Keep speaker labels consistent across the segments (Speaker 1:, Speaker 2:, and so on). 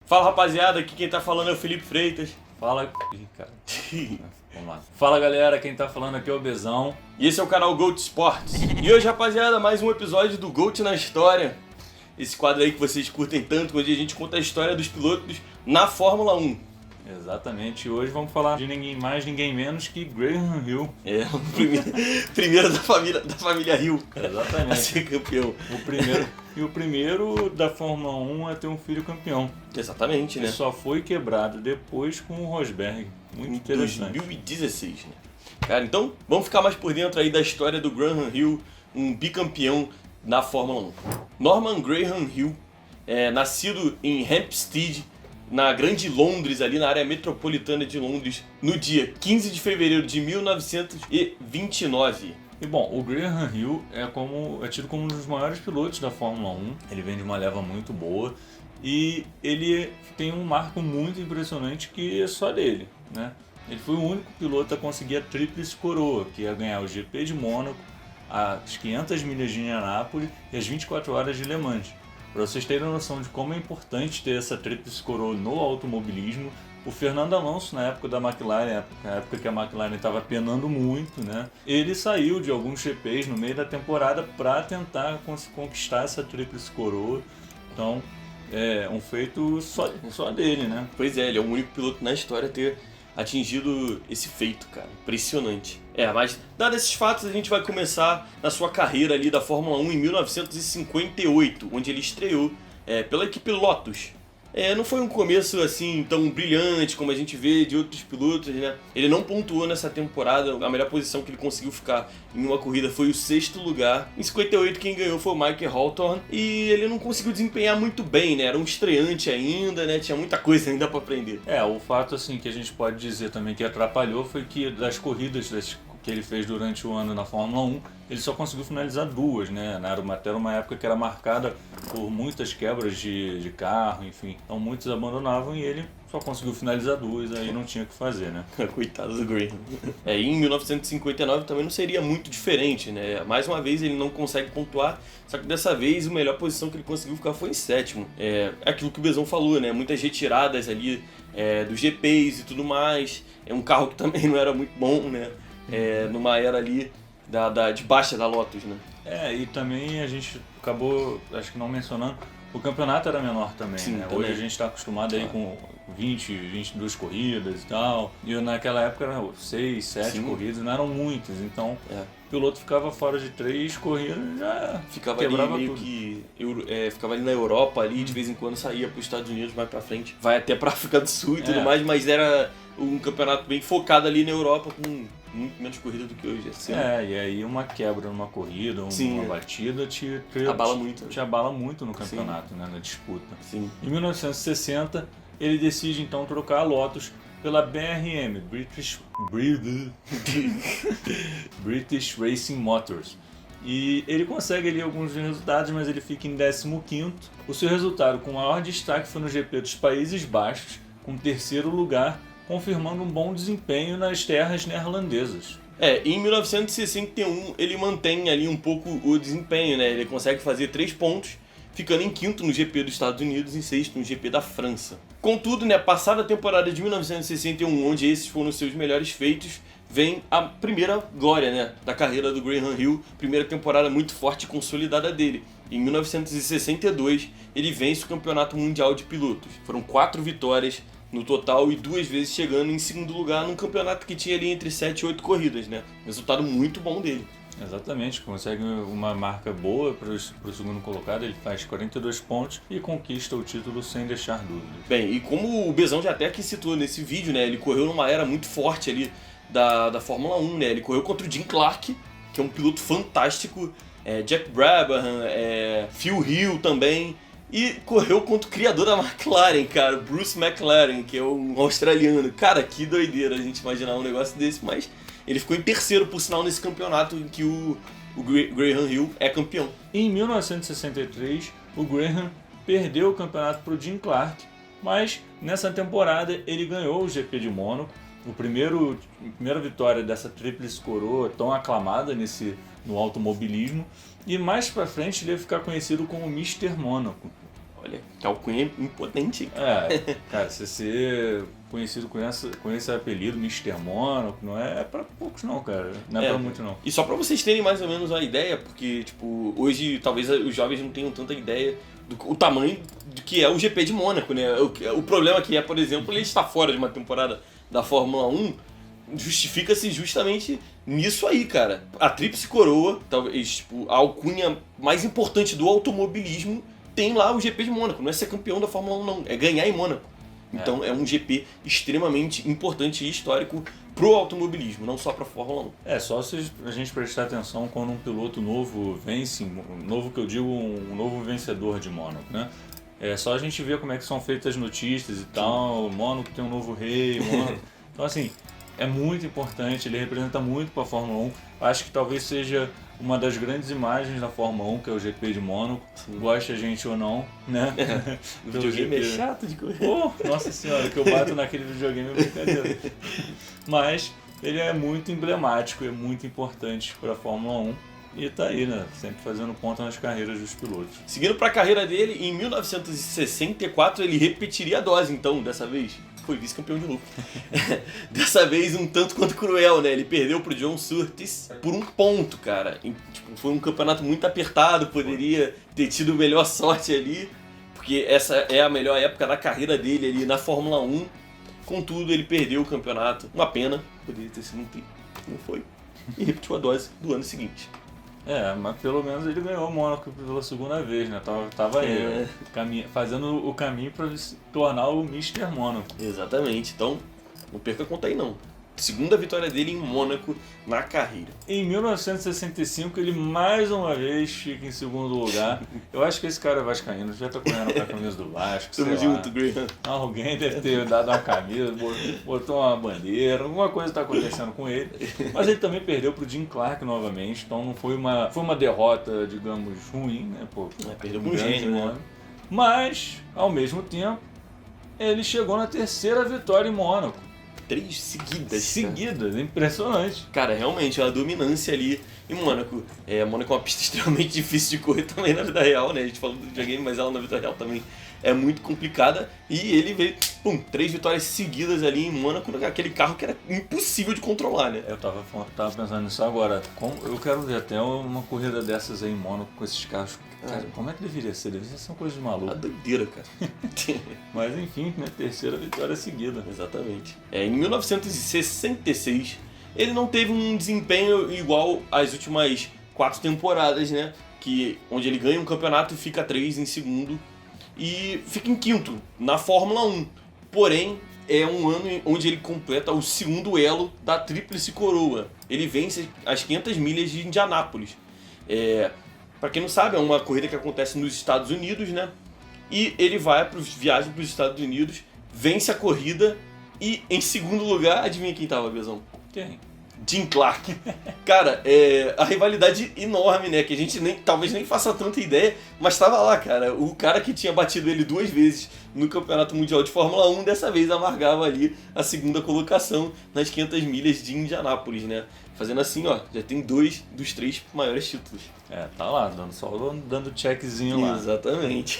Speaker 1: Fala rapaziada, aqui quem tá falando é o Felipe Freitas.
Speaker 2: Fala, cara. Vamos lá. Fala galera, quem tá falando aqui é o Bezão.
Speaker 1: E esse é o canal GOAT Sports. E hoje, rapaziada, mais um episódio do GOAT na História. Esse quadro aí que vocês curtem tanto, onde a gente conta a história dos pilotos na Fórmula 1.
Speaker 2: Exatamente, hoje vamos falar de ninguém mais, ninguém menos que Graham Hill.
Speaker 1: É, o primeiro da família Hill
Speaker 2: Exatamente.
Speaker 1: a ser campeão.
Speaker 2: O primeiro da Fórmula 1 a ter um filho campeão.
Speaker 1: Exatamente,
Speaker 2: Que
Speaker 1: né?
Speaker 2: só foi quebrado depois com o Rosberg. Muito
Speaker 1: Em
Speaker 2: interessante.
Speaker 1: 2016, né? Cara, então vamos ficar mais por dentro aí da história do Graham Hill, um bicampeão na Fórmula 1. Norman Graham Hill, nascido em Hampstead, na Grande Londres, ali na área metropolitana de Londres, no dia 15 de fevereiro de 1929.
Speaker 2: E bom, o Graham Hill é tido como um dos maiores pilotos da Fórmula 1. Ele vem de uma leva muito boa e ele tem um marco muito impressionante que é só dele, né? Ele foi o único piloto a conseguir a tríplice coroa, que ia ganhar o GP de Mônaco, as 500 milhas de Indianápolis e as 24 horas de Le Mans. Para vocês terem noção de como é importante ter essa tríplice coroa no automobilismo, o Fernando Alonso, na época da McLaren, na época que a McLaren estava penando muito, né? Ele saiu de alguns GPs no meio da temporada para tentar conquistar essa tríplice coroa. Então, é um feito só dele, né?
Speaker 1: Pois é, ele é o único piloto na história a ter atingido esse feito, cara. Impressionante. Mas dados esses fatos, a gente vai começar na sua carreira ali da Fórmula 1 em 1958, onde ele estreou pela equipe Lotus. Não foi um começo assim tão brilhante como a gente vê de outros pilotos, né? Ele não pontuou nessa temporada, a melhor posição que ele conseguiu ficar em uma corrida foi o 6º lugar. Em 58 quem ganhou foi o Mike Hawthorne e ele não conseguiu desempenhar muito bem, né? Era um estreante ainda, né? Tinha muita coisa ainda para aprender.
Speaker 2: O fato assim que a gente pode dizer também que atrapalhou foi que das corridas que ele fez durante o ano na Fórmula 1, ele só conseguiu finalizar 2, né? Era uma época que era marcada por muitas quebras de carro, enfim. Então muitos abandonavam e ele só conseguiu finalizar 2, aí não tinha o que fazer, né?
Speaker 1: Coitado do Graham. E em 1959 também não seria muito diferente, né? Mais uma vez ele não consegue pontuar, só que dessa vez a melhor posição que ele conseguiu ficar foi em 7º. É aquilo que o Bezão falou, né? Muitas retiradas ali dos GPs e tudo mais. É um carro que também não era muito bom, né? Numa era ali de baixa da Lotus, né?
Speaker 2: E também a gente acabou, acho que não mencionando, o campeonato era menor também,
Speaker 1: Sim,
Speaker 2: né?
Speaker 1: também.
Speaker 2: Hoje a gente está acostumado aí com 20, 22 corridas e tal. E naquela época eram 6, 7
Speaker 1: Sim.
Speaker 2: corridas, não eram muitas. Então o piloto ficava fora de 3 corridas já
Speaker 1: Ficava
Speaker 2: quebrava
Speaker 1: ali meio
Speaker 2: tudo.
Speaker 1: que ficava ali na Europa ali, de vez em quando saía para os Estados Unidos, mais pra frente, vai até pra África do Sul e tudo mais, mas era um campeonato bem focado ali na Europa, com muito menos corrida do que hoje. Assim.
Speaker 2: E aí uma quebra numa corrida, uma batida
Speaker 1: abala muito.
Speaker 2: te abala muito no campeonato, né, na disputa.
Speaker 1: Sim.
Speaker 2: Em 1960, ele decide então trocar a Lotus pela BRM, British Racing Motors. E ele consegue ali alguns resultados, mas ele fica em 15º. O seu resultado com maior destaque foi no GP dos Países Baixos, com 3º lugar, confirmando um bom desempenho nas terras neerlandesas.
Speaker 1: Em 1961 ele mantém ali um pouco o desempenho, né? Ele consegue fazer 3 pontos, ficando em 5º no GP dos Estados Unidos e em 6º no GP da França. Contudo, né, passada a temporada de 1961, onde esses foram os seus melhores feitos, vem a primeira glória, né, da carreira do Graham Hill, primeira temporada muito forte e consolidada dele. Em 1962, ele vence o Campeonato Mundial de Pilotos. Foram 4 vitórias no total e 2 vezes chegando em 2º lugar num campeonato que tinha ali entre 7 e 8 corridas, né? Resultado muito bom dele.
Speaker 2: Exatamente, consegue uma marca boa para o segundo colocado, ele faz 42 pontos e conquista o título sem deixar dúvidas.
Speaker 1: Bem, e como o Bezão já até aqui citou nesse vídeo, né? Ele correu numa era muito forte ali da Fórmula 1, né? Ele correu contra o Jim Clark, que é um piloto fantástico, Jack Brabham, Phil Hill também. E correu contra o criador da McLaren, cara, Bruce McLaren, que é um australiano. Cara, que doideira a gente imaginar um negócio desse, mas ele ficou em 3º, por sinal, nesse campeonato em que o Graham Hill é campeão.
Speaker 2: Em 1963, o Graham perdeu o campeonato para o Jim Clark, mas nessa temporada ele ganhou o GP de Mônaco, a primeira vitória dessa tríplice coroa tão aclamada no automobilismo, e mais pra frente ele ia ficar conhecido como Mr. Mônaco.
Speaker 1: Olha, que alcunha impotente.
Speaker 2: Cara, você ser conhecido com esse apelido, Mr. Monaco, não é pra poucos não, cara. Não é pra muitos não.
Speaker 1: E só pra vocês terem mais ou menos uma ideia, porque, tipo, hoje talvez os jovens não tenham tanta ideia do tamanho do que é o GP de Mônaco, né? O problema que é, por exemplo, ele está fora de uma temporada da Fórmula 1, justifica-se justamente nisso aí, cara. A tríplice coroa, talvez, tipo, a alcunha mais importante do automobilismo, tem lá o GP de Mônaco. Não é ser campeão da Fórmula 1, não. É ganhar em Mônaco. Então é um GP extremamente importante e histórico pro automobilismo, não só pra Fórmula 1.
Speaker 2: Só se a gente prestar atenção quando um piloto novo vence, novo que eu digo, um novo vencedor de Mônaco, né? É só a gente ver como é que são feitas as notícias e tal, Mônaco tem um novo rei, Mônaco... Então assim, é muito importante, ele representa muito pra Fórmula 1. Acho que talvez seja uma das grandes imagens da Fórmula 1, que é o GP de Mônaco. Gosta a gente ou não, né?
Speaker 1: O videogame é chato de correr.
Speaker 2: Nossa senhora, que eu bato naquele videogame é brincadeira. Mas ele é muito emblemático, é muito importante para a Fórmula 1 e tá aí, né? Sempre fazendo ponta nas carreiras dos pilotos.
Speaker 1: Seguindo para a carreira dele, em 1964 ele repetiria a dose, então, dessa vez. Foi vice-campeão de novo. Dessa vez um tanto quanto cruel, né? Ele perdeu pro John Surtees por um ponto, cara. E, tipo, foi um campeonato muito apertado, poderia ter tido melhor sorte ali, porque essa é a melhor época da carreira dele ali na Fórmula 1. Contudo, ele perdeu o campeonato. Uma pena, poderia ter sido um tri, não foi. E repetiu a dose do ano seguinte.
Speaker 2: Mas pelo menos ele ganhou o Mônaco pela segunda vez, né? Tava aí, fazendo o caminho para se tornar o Mr. Mônaco.
Speaker 1: Exatamente, então não perca a conta aí não. Segunda vitória dele em Mônaco na carreira.
Speaker 2: Em 1965 ele mais uma vez fica em segundo lugar. Eu acho que esse cara é vascaíno, já tá correndo com a camisa do Vasco.
Speaker 1: Tamo junto, Graham.
Speaker 2: Alguém deve ter dado uma camisa, botou uma bandeira, alguma coisa tá acontecendo com ele. Mas ele também perdeu pro Jim Clark novamente, então não foi uma derrota, digamos, ruim, né?
Speaker 1: Perdeu pro gênio, né?
Speaker 2: Mas, ao mesmo tempo, ele chegou na terceira vitória em Mônaco.
Speaker 1: 3 seguidas.
Speaker 2: Seguidas, impressionante.
Speaker 1: Cara, realmente, é uma dominância ali em Mônaco. Mônaco é uma pista extremamente difícil de correr também na vida real, né? A gente falou do videogame, mas ela na vida real também é muito complicada. E ele veio, 3 vitórias seguidas ali em Mônaco, aquele carro que era impossível de controlar, né?
Speaker 2: Eu tava pensando nisso agora. Eu quero ver até uma corrida dessas aí em Mônaco com esses carros. Cara, como é que deveria ser? Deveria ser uma coisa de maluco.
Speaker 1: A doideira, cara.
Speaker 2: Mas enfim, né? Terceira vitória seguida.
Speaker 1: Exatamente. Em 1966, ele não teve um desempenho igual às últimas 4 temporadas, né? Onde ele ganha um campeonato e fica 3 em segundo. E fica em quinto na Fórmula 1. Porém, é um ano onde ele completa o segundo elo da Tríplice Coroa. Ele vence as 500 milhas de Indianápolis. Pra quem não sabe, é uma corrida que acontece nos Estados Unidos, né? E ele viaja para os Estados Unidos, vence a corrida e, em segundo lugar, adivinha quem tava, Bezão?
Speaker 2: Quem?
Speaker 1: Jim Clark. Cara, a rivalidade enorme, né? Que a gente talvez nem faça tanta ideia, mas tava lá, cara. O cara que tinha batido ele 2 vezes no Campeonato Mundial de Fórmula 1, dessa vez amargava ali a segunda colocação nas 500 milhas de Indianápolis, né? Fazendo assim, ó, já tem 2 dos 3 maiores títulos.
Speaker 2: Tá lá, dando checkzinho lá.
Speaker 1: Exatamente.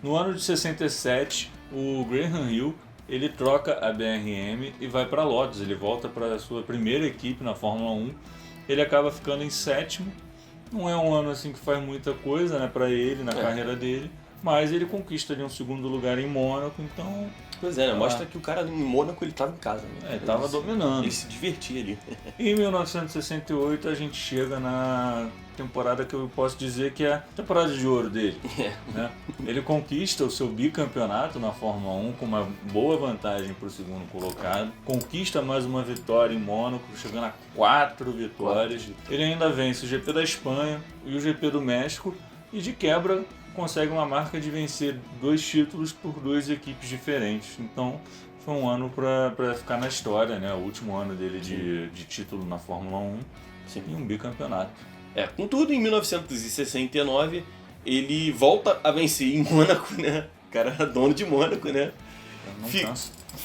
Speaker 2: No ano de 67, o Graham Hill, ele troca a BRM e vai para Lotus. Ele volta para a sua primeira equipe na Fórmula 1. Ele acaba ficando em 7º. Não é um ano assim que faz muita coisa, né, para ele, na carreira dele. Mas ele conquista ali um segundo lugar em Mônaco, então...
Speaker 1: Pois é, né? Mostra que o cara em Mônaco ele tava em casa, né?
Speaker 2: Ele tava dominando.
Speaker 1: Ele se divertia ali.
Speaker 2: Em 1968 a gente chega na temporada que eu posso dizer que é a temporada de ouro dele. Né? Ele conquista o seu bicampeonato na Fórmula 1 com uma boa vantagem para o segundo colocado. Conquista mais uma vitória em Mônaco, chegando a 4 vitórias. Ele ainda vence o GP da Espanha e o GP do México e de quebra consegue uma marca de vencer 2 títulos por 2 equipes diferentes. Então foi um ano para ficar na história, né? O último ano dele de título na Fórmula 1. Sim. E um bicampeonato.
Speaker 1: Contudo, em 1969 ele volta a vencer em Mônaco, né? O cara era dono de Mônaco, né?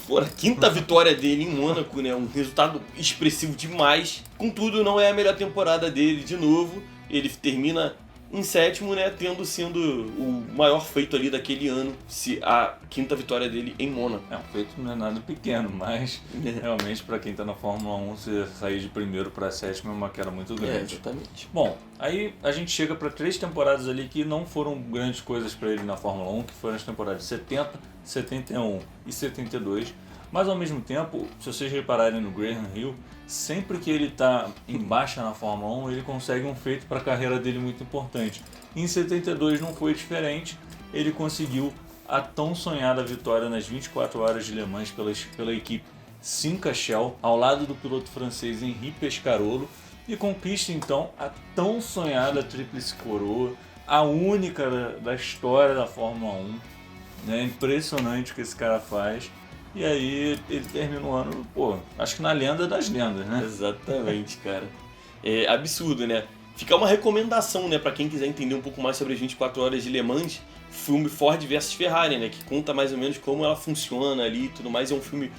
Speaker 1: Foi a 5ª vitória dele em Mônaco, né? Um resultado expressivo demais. Contudo, não é a melhor temporada dele de novo. Ele termina em sétimo, né, sendo o maior feito ali daquele ano, a quinta vitória dele em Mônaco.
Speaker 2: É um feito não é nada pequeno, mas realmente para quem está na Fórmula 1, você sair de primeiro para sétimo é uma queda muito grande.
Speaker 1: Exatamente.
Speaker 2: Bom, aí a gente chega para 3 temporadas ali que não foram grandes coisas para ele na Fórmula 1, que foram as temporadas 70, 71 e 72. Mas ao mesmo tempo, se vocês repararem no Graham Hill, sempre que ele está em baixa na Fórmula 1, ele consegue um feito para a carreira dele muito importante. Em 72 não foi diferente, ele conseguiu a tão sonhada vitória nas 24 horas de Le Mans pela equipe Cinca Shell, ao lado do piloto francês Henri Pescarolo, e conquista então a tão sonhada Tríplice Coroa, a única da história da Fórmula 1. É impressionante o que esse cara faz. E aí ele termina o ano, acho que na lenda das lendas, né?
Speaker 1: Exatamente, cara. É absurdo, né? Fica uma recomendação, né, pra quem quiser entender um pouco mais sobre as 24 horas de Le Mans, filme Ford vs Ferrari, né, que conta mais ou menos como ela funciona ali e tudo mais, é um filme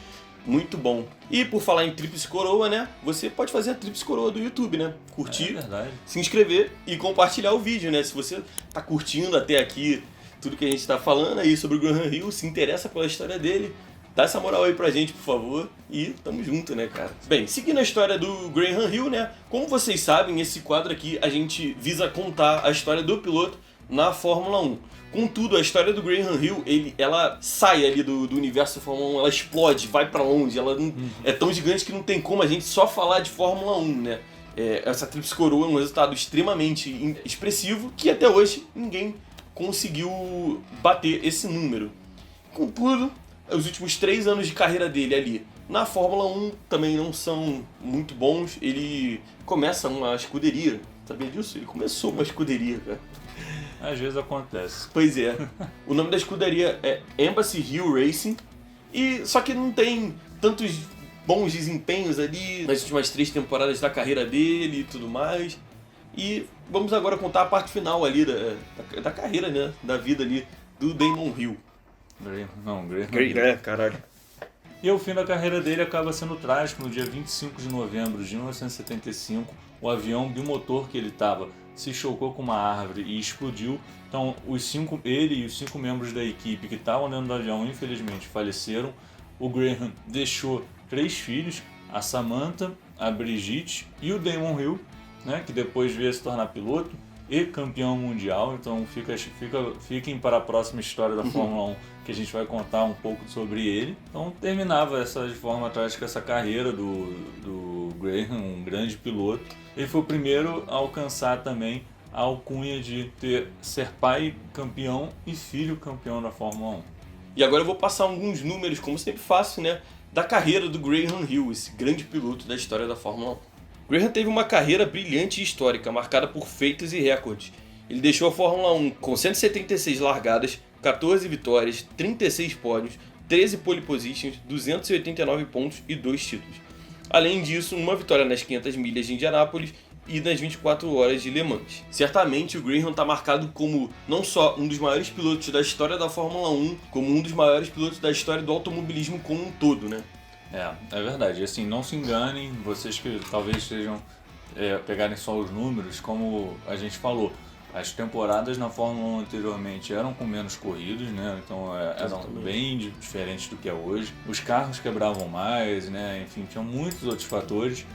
Speaker 1: muito bom. E por falar em Tríplice Coroa, né, você pode fazer a Tríplice Coroa do YouTube, né, curtir, se inscrever e compartilhar o vídeo, né, se você tá curtindo até aqui tudo que a gente tá falando aí sobre o Graham Hill, se interessa pela história dele, dá essa moral aí pra gente, por favor, e tamo junto, né, cara? Bem, seguindo a história do Graham Hill, né, como vocês sabem, esse quadro aqui a gente visa contar a história do piloto na Fórmula 1. Contudo, a história do Graham Hill, ela sai ali do universo da Fórmula 1, ela explode, vai pra longe, ela é tão gigante que não tem como a gente só falar de Fórmula 1, né? Essa Tríplice Coroa é um resultado extremamente expressivo que até hoje ninguém conseguiu bater esse número. Contudo, os últimos 3 anos de carreira dele ali na Fórmula 1 também não são muito bons. Ele começa uma escuderia, sabia disso? Ele começou uma escuderia, cara.
Speaker 2: Às vezes acontece.
Speaker 1: Pois é. O nome da escuderia é Embassy Hill Racing, só que não tem tantos bons desempenhos ali nas últimas 3 temporadas da carreira dele e tudo mais. E vamos agora contar a parte final ali da carreira, né? Da vida ali do Damon Hill. Caralho.
Speaker 2: E o fim da carreira dele acaba sendo trágico. No dia 25 de novembro de 1975, o avião bimotor que ele estava se chocou com uma árvore e explodiu. Então, ele e os 5 membros da equipe que estavam dentro do avião, infelizmente, faleceram. O Graham deixou 3 filhos, a Samantha, a Brigitte e o Damon Hill, né, que depois veio a se tornar piloto e campeão mundial. Então fiquem para a próxima história da Fórmula 1, que a gente vai contar um pouco sobre ele. Então terminava de forma trágica essa carreira do Graham, um grande piloto. Ele foi o primeiro a alcançar também a alcunha de ser pai campeão e filho campeão da Fórmula 1.
Speaker 1: E agora eu vou passar alguns números, como sempre faço, né, da carreira do Graham Hill, esse grande piloto da história da Fórmula 1. Graham teve uma carreira brilhante e histórica, marcada por feitos e recordes. Ele deixou a Fórmula 1 com 176 largadas, 14 vitórias, 36 pódios, 13 pole positions, 289 pontos e 2 títulos. Além disso, uma vitória nas 500 milhas de Indianápolis e nas 24 horas de Le Mans. Certamente o Graham está marcado como não só um dos maiores pilotos da história da Fórmula 1, como um dos maiores pilotos da história do automobilismo como um todo, né?
Speaker 2: É verdade. Assim, não se enganem, vocês que talvez estejam pegarem só os números, como a gente falou. As temporadas na Fórmula 1 anteriormente eram com menos corridas, né? Então eram bem diferentes do que é hoje. Os carros quebravam mais, né? Enfim, tinham muitos outros fatores.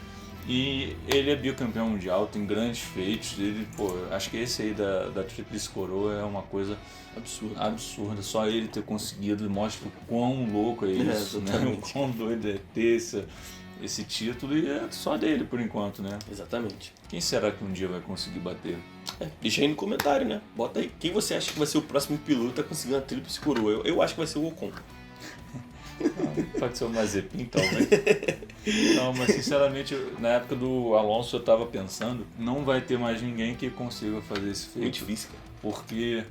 Speaker 2: E ele é bicampeão mundial, tem grandes feitos. Ele, acho que esse aí da Tríplice Coroa é uma coisa absurda. Só ele ter conseguido mostra o quão louco é isso, né? O quão doido é ter esse título, e é só dele por enquanto, né?
Speaker 1: Exatamente.
Speaker 2: Quem será que um dia vai conseguir bater?
Speaker 1: Deixa aí no comentário, né? Bota aí. Quem você acha que vai ser o próximo piloto a conseguir uma Tríplice Coroa? Eu acho que vai ser o Ocon.
Speaker 2: Pode ser o Mazepin, talvez. Não, mas sinceramente, na época do Alonso eu tava pensando, não vai ter mais ninguém que consiga fazer esse feito.
Speaker 1: Muito difícil, cara.
Speaker 2: Porque,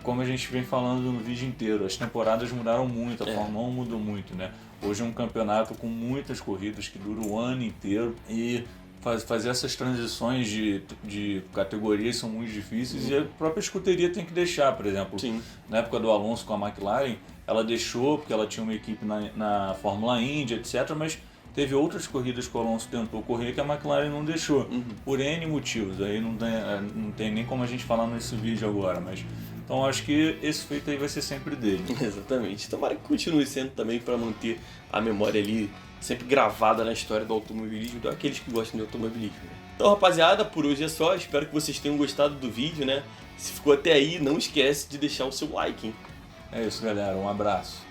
Speaker 2: como a gente vem falando no vídeo inteiro, as temporadas mudaram muito, a Fórmula 1 mudou muito, né? Hoje é um campeonato com muitas corridas que dura o ano inteiro, e fazer essas transições de categorias são muito difíceis, e a própria escuderia tem que deixar. Por exemplo, na época do Alonso com a McLaren, ela deixou porque ela tinha uma equipe na Fórmula Indy, etc., mas Teve outras corridas que o Alonso tentou correr que a McLaren não deixou, por N motivos. Aí não tem nem como a gente falar nesse vídeo agora, mas... Então acho que esse feito aí vai ser sempre dele.
Speaker 1: Exatamente. Tomara que continue sendo também para manter a memória ali sempre gravada na história do automobilismo, daqueles que gostam de automobilismo. Então, rapaziada, por hoje é só. Espero que vocês tenham gostado do vídeo, né? Se ficou até aí, não esquece de deixar o seu like, hein?
Speaker 2: É isso, galera. Um abraço.